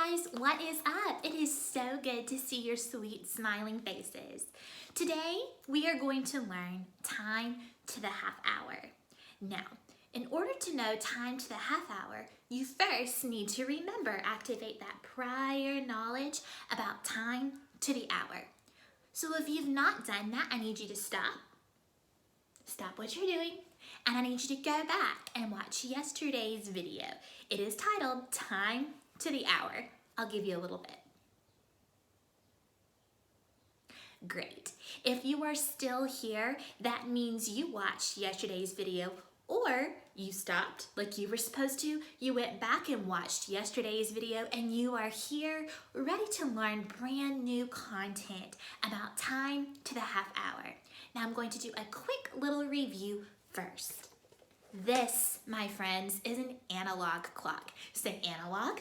guys, what is up? It is so good to see your sweet smiling faces. Today we are going to learn time to the half hour. Now, in order to know time to the half hour, you first need to activate that prior knowledge about time to the hour. So if you've not done that, I need you to stop what you're doing, and I need you to go back and watch yesterday's video. It is titled Time to the Hour. I'll give you a little bit. Great. If you are still here, that means you watched yesterday's video, or you stopped like you were supposed to. You went back and watched yesterday's video, and you are here ready to learn brand new content about time to the half hour. Now I'm going to do a quick little review first. This, my friends, is an analog clock. Say analog.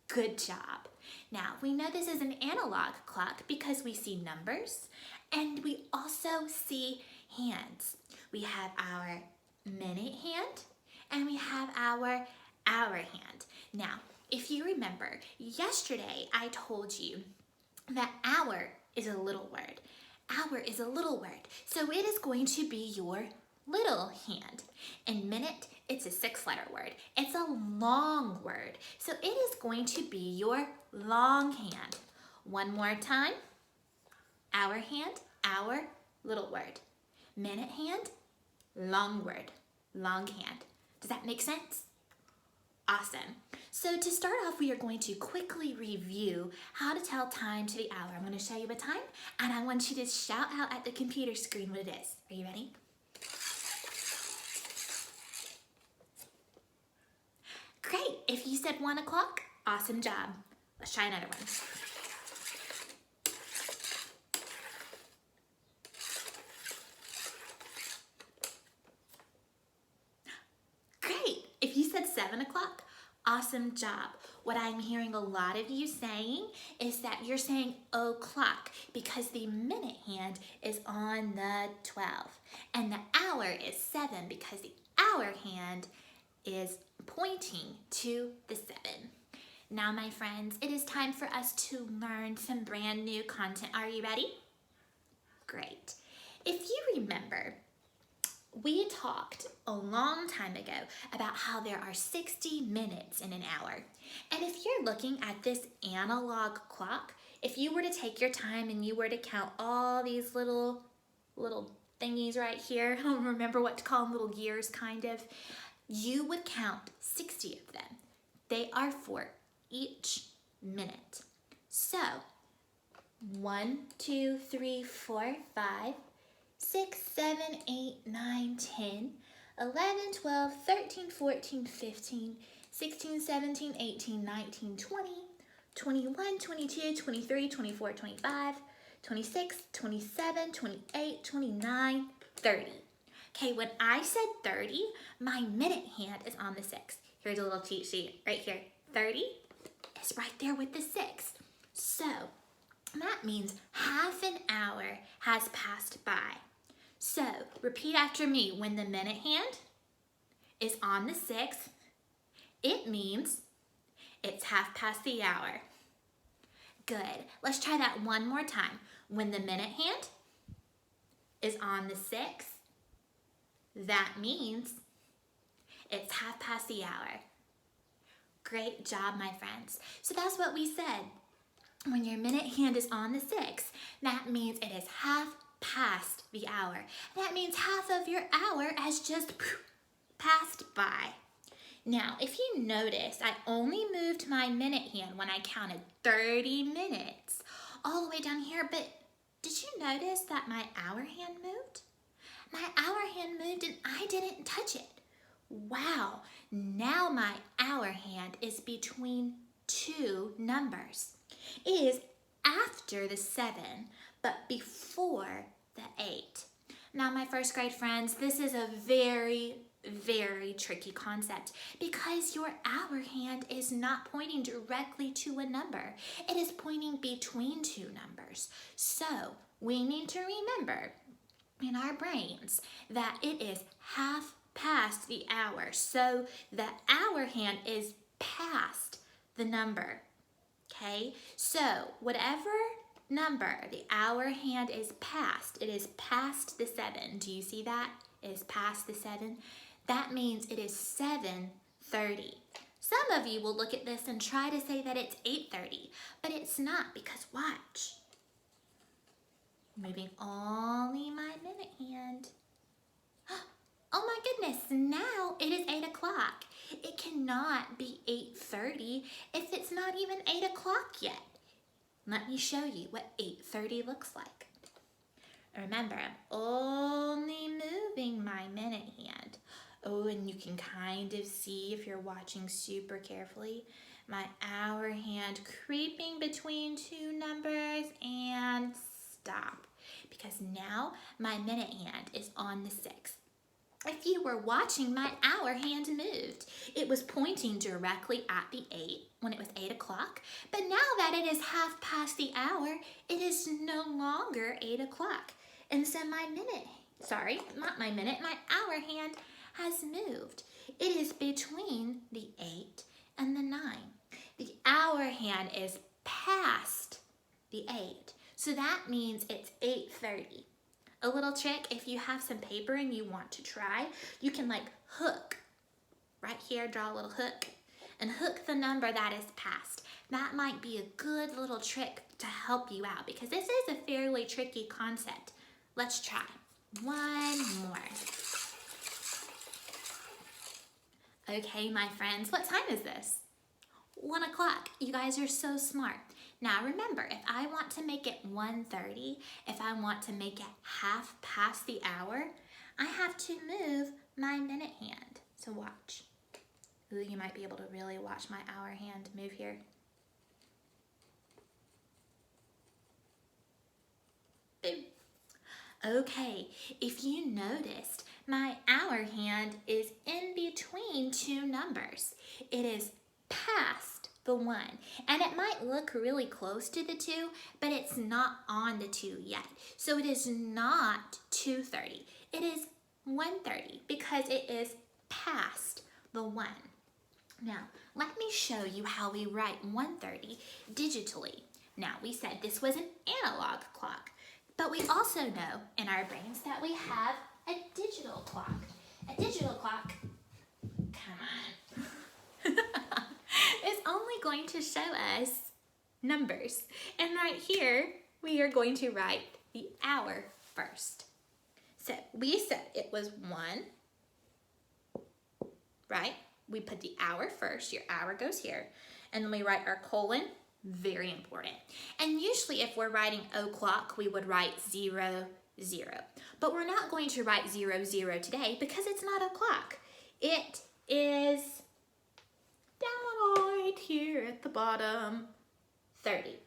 Good job. Now, we know this is an analog clock because we see numbers and we also see hands. We have our minute hand and we have our hour hand. Now, if you remember, yesterday I told you that hour is a little word. Hour is a little word, so it is going to be your little hand. In minute, it's a 6-letter word. It's a long word, so it is going to be your long hand. One more time. Hour hand, hour, little word. Minute hand, long word, long hand. Does that make sense? Awesome. So to start off, we are going to quickly review how to tell time to the hour. I'm going to show you a time, and I want you to shout out at the computer screen what it is. Are you ready? Great. If you said 1 o'clock, awesome job. Let's try another one. Great. If you said 7 o'clock, awesome job. What I'm hearing a lot of you saying is that you're saying o'clock because the minute hand is on the 12 and the hour is 7 because the hour hand is pointing to the 7. Now, my friends, it is time for us to learn some brand new content. Are you ready? Great. If you remember, we talked a long time ago about how there are 60 minutes in an hour. And if you're looking at this analog clock, if you were to take your time and you were to count all these little thingies right here, I don't remember what to call them, little gears kind of, you would count 60 of them. They are for each minute. So 1, 2, 3, 4, 5, 6, 7, 8, 9, 10, 11, 12, 13, 14, 15, 16, 17, 18, 19, 20, 21, 22, 23, 24, 25, 26, 27, 28, 29, 30. Okay, when I said 30, my minute hand is on the 6. Here's a little cheat sheet right here. 30 is right there with the 6. So that means half an hour has passed by. So repeat after me. When the minute hand is on the 6, it means it's half past the hour. Good. Let's try that one more time. When the minute hand is on the 6, that means it's half past the hour. Great job, my friends. So that's what we said. When your minute hand is on the 6, that means it is half past the hour. That means half of your hour has just passed by. Now, if you notice, I only moved my minute hand when I counted 30 minutes all the way down here, but did you notice that my hour hand moved? My hour hand moved and I didn't touch it. Wow, now my hour hand is between 2 numbers. It is after the 7, but before the 8. Now, my first grade friends, this is a very, very tricky concept because your hour hand is not pointing directly to a number. It is pointing between 2 numbers. So we need to remember in our brains that it is half past the hour. So the hour hand is past the number okay? So whatever number the hour hand is past, it is past the 7. Do you see that? It is past the 7. That means it is 7:30. Some of you will look at this and try to say that it's 8:30, but it's not, because watch. Moving only my minute hand. Oh my goodness, now it is 8 o'clock. It cannot be 8:30 if it's not even 8 o'clock yet. Let me show you what 8:30 looks like. Remember, I'm only moving my minute hand. Oh, and you can kind of see, if you're watching super carefully, my hour hand creeping between two numbers and stop. Because now my minute hand is on the 6. If you were watching, my hour hand moved. It was pointing directly at the 8 when it was 8 o'clock. But now that it is half past the hour, it is no longer 8 o'clock. And so my hour hand has moved. It is between the 8 and the 9. The hour hand is past the 8. So that means it's 8:30. A little trick, if you have some paper and you want to try, you can hook. Right here, draw a little hook and hook the number that is past. That might be a good little trick to help you out, because this is a fairly tricky concept. Let's try one more. Okay, my friends, what time is this? 1 o'clock. You guys are so smart. Now remember, if I want to make it 1:30, if I want to make it half past the hour, I have to move my minute hand. So watch. Ooh, you might be able to really watch my hour hand move here. Boom. Okay, if you noticed, my hour hand is in between two numbers. It is past the 1, and it might look really close to the 2, but it's not on the 2 yet. So it is not 2:30. It is 1:30 because it is past the 1. Now, let me show you how we write 1:30 digitally. Now, we said this was an analog clock, but we also know in our brains that we have a digital clock. A digital clock, come on, is only going to show us numbers. And right here, we are going to write the hour first. So we said it was 1, right? We put the hour first, your hour goes here, and then we write our colon, very important. And usually if we're writing o'clock, we would write 0, 0. But we're not going to write 0, 0 today because it's not o'clock. It is down right here at the bottom, 30,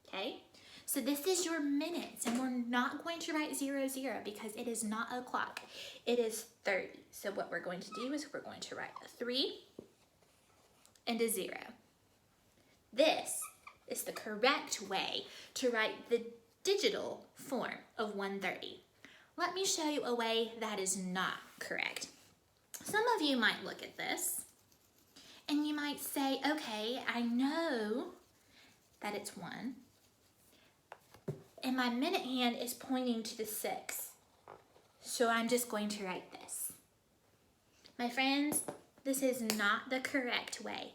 okay? So this is your minutes, and we're not going to write 0, 0 because it is not o'clock. It is 30. So what we're going to do is we're going to write a 3 and a 0. This is the correct way to write the digital form of 1:30. Let me show you a way that is not correct. Some of you might look at this and you might say, okay, I know that it's 1, and my minute hand is pointing to the 6. So I'm just going to write this. My friends, this is not the correct way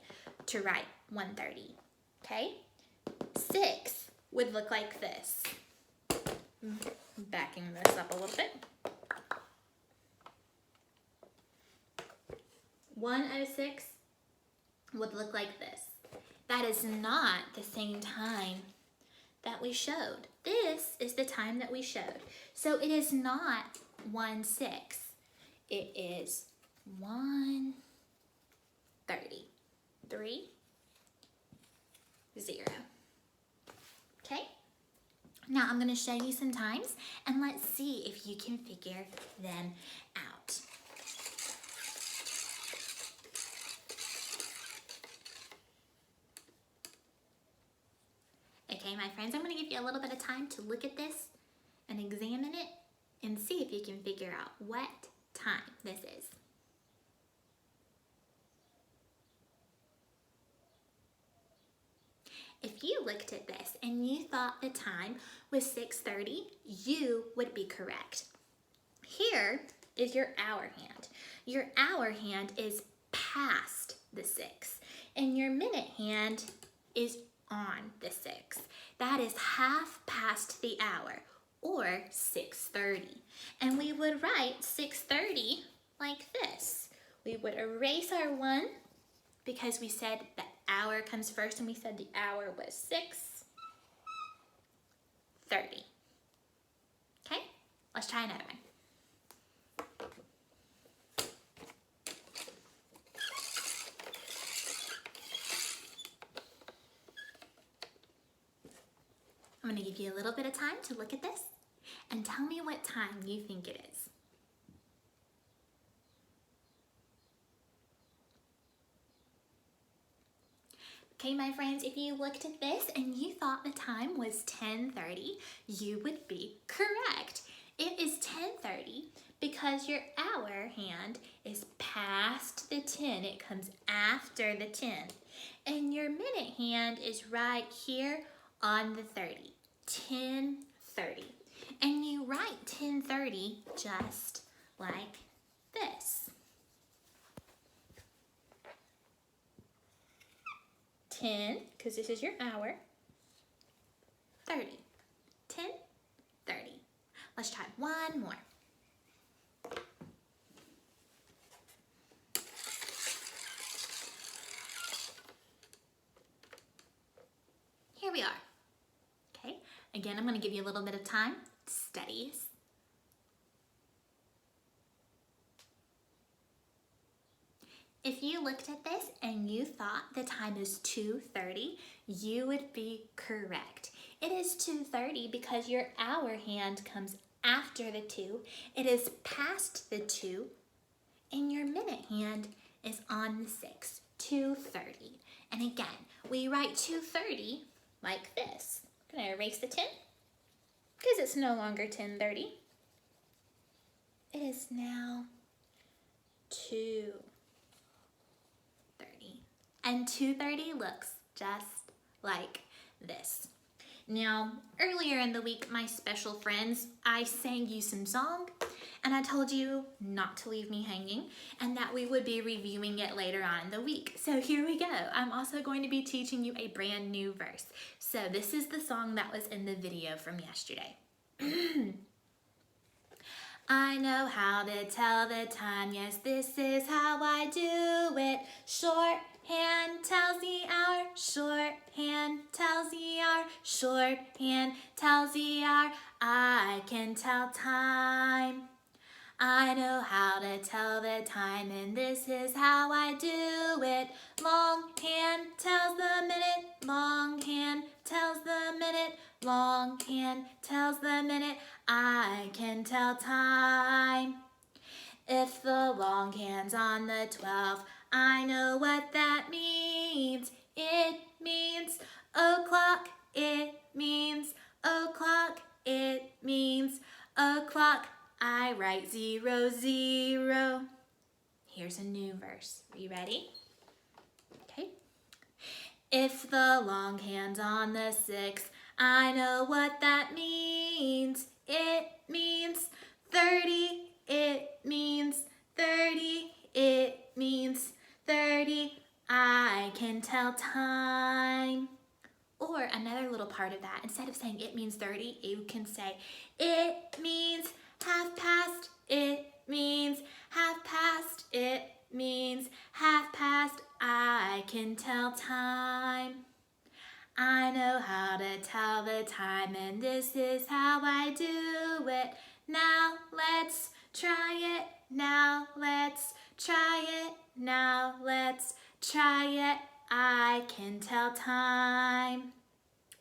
to write 1:30, okay? 6 would look like this. Backing this up a little bit. 1:06 would look like this. That is not the same time that we showed. This is the time that we showed. So it is not 1:06. It is 1:30. 3, 0. Okay? Now I'm going to show you some times, and let's see if you can figure them out. Okay, my friends, I'm going to give you a little bit of time to look at this and examine it and see if you can figure out what time this is. If you looked at this and you thought the time was 6:30, you would be correct. Here is your hour hand. Your hour hand is past the 6, and your minute hand is on the 6. That is half past the hour, or 6:30. And we would write 6:30 like this. We would erase our 1 because we said the hour comes first, and we said the hour was 6:30. Okay, let's try another one. I'm going to give you a little bit of time to look at this and tell me what time you think it is. Okay, my friends, if you looked at this and you thought the time was 10:30, you would be correct. It is 10:30 because your hour hand is past the 10. It comes after the 10. And your minute hand is right here on the 30. 10:30. And you write 10:30 just like this. 10, because this is your hour. 30. 10:30. Let's try one more. Here we are. Okay, again, I'm going to give you a little bit of time to study. If you looked at this and you thought the time is 2:30, you would be correct. It is 2:30 because your hour hand comes after the 2. It is past the 2, and your minute hand is on the 6. 2:30. And again, we write 2:30 like this. I'm going to erase the 10 because it's no longer 10:30. It is now 2:30. And 2:30 looks just like this. Now, earlier in the week, my special friends, I sang you some song, and I told you not to leave me hanging, and that we would be reviewing it later on in the week. So here we go. I'm also going to be teaching you a brand new verse. So this is the song that was in the video from yesterday. I know how to tell the time, yes, this is how I do it. Shorthand tells the hour, shorthand tells the hour, shorthand tells the hour. I can tell time. I know how to tell the time, and this is how I do it. Longhand tells the minute, longhand tells the minute, longhand tells the minute. I can tell time. If the longhand's on the 12, I know what that means. It means o'clock, it means o'clock, it means o'clock. I write 0, 0. Here's a new verse. Are you ready? Okay. If the longhand's on the 6, I know what that means. It means 30. It means 30. It means 30. I can tell time. Or another little part of that, instead of saying it means 30, you can say it means half past. It means half past. It means half past. I can tell time. I know how to tell the time, and this is how I do it. Now let's try it. Now let's try it. Now let's try it. I can tell time.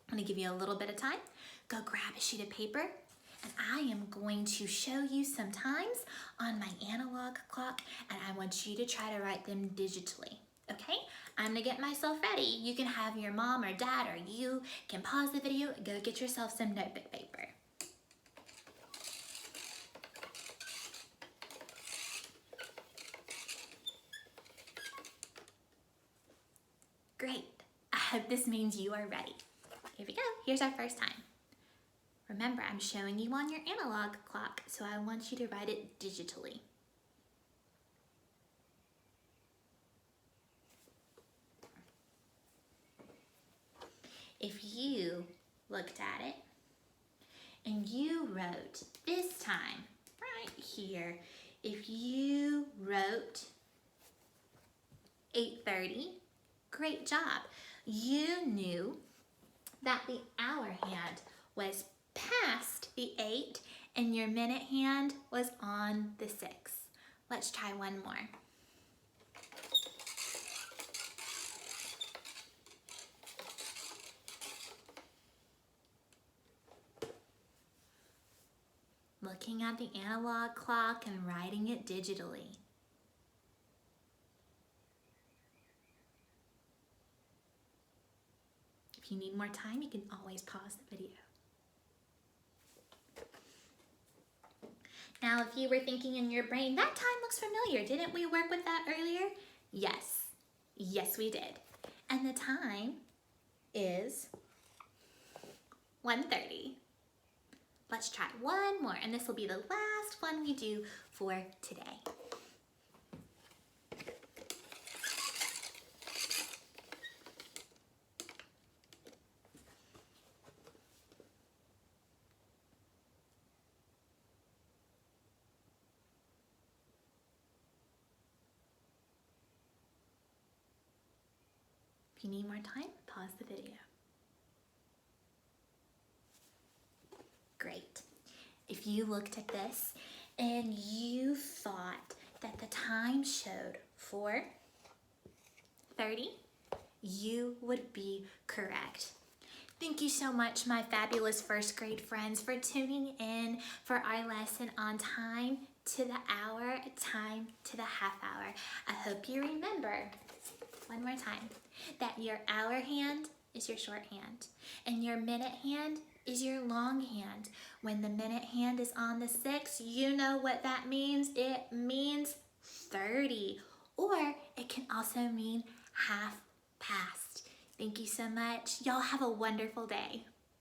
I'm going to give you a little bit of time. Go grab a sheet of paper, and I am going to show you some times on my analog clock, and I want you to try to write them digitally. Okay, I'm gonna get myself ready. You can have your mom or dad, or you can pause the video and go get yourself some notebook paper. Great. I hope this means you are ready. Here we go. Here's our first time. Remember, I'm showing you on your analog clock, so I want you to write it digitally. If you looked at it and you wrote this time right here, if you wrote 8:30, great job. You knew that the hour hand was past the 8 and your minute hand was on the 6. Let's try one more. Looking at the analog clock and writing it digitally. If you need more time, you can always pause the video. Now, if you were thinking in your brain, that time looks familiar. Didn't we work with that earlier? Yes. Yes, we did. And the time is 1:30. Let's try one more, and this will be the last one we do for today. If you need more time, pause the video. Great. If you looked at this and you thought that the time showed 4:30, you would be correct. Thank you so much, my fabulous first grade friends, for tuning in for our lesson on time to the hour, time to the half hour. I hope you remember, one more time, that your hour hand is your short hand and your minute hand is your long hand. When the minute hand is on the 6, you know what that means. It means 30, or it can also mean half past. Thank you so much. Y'all have a wonderful day.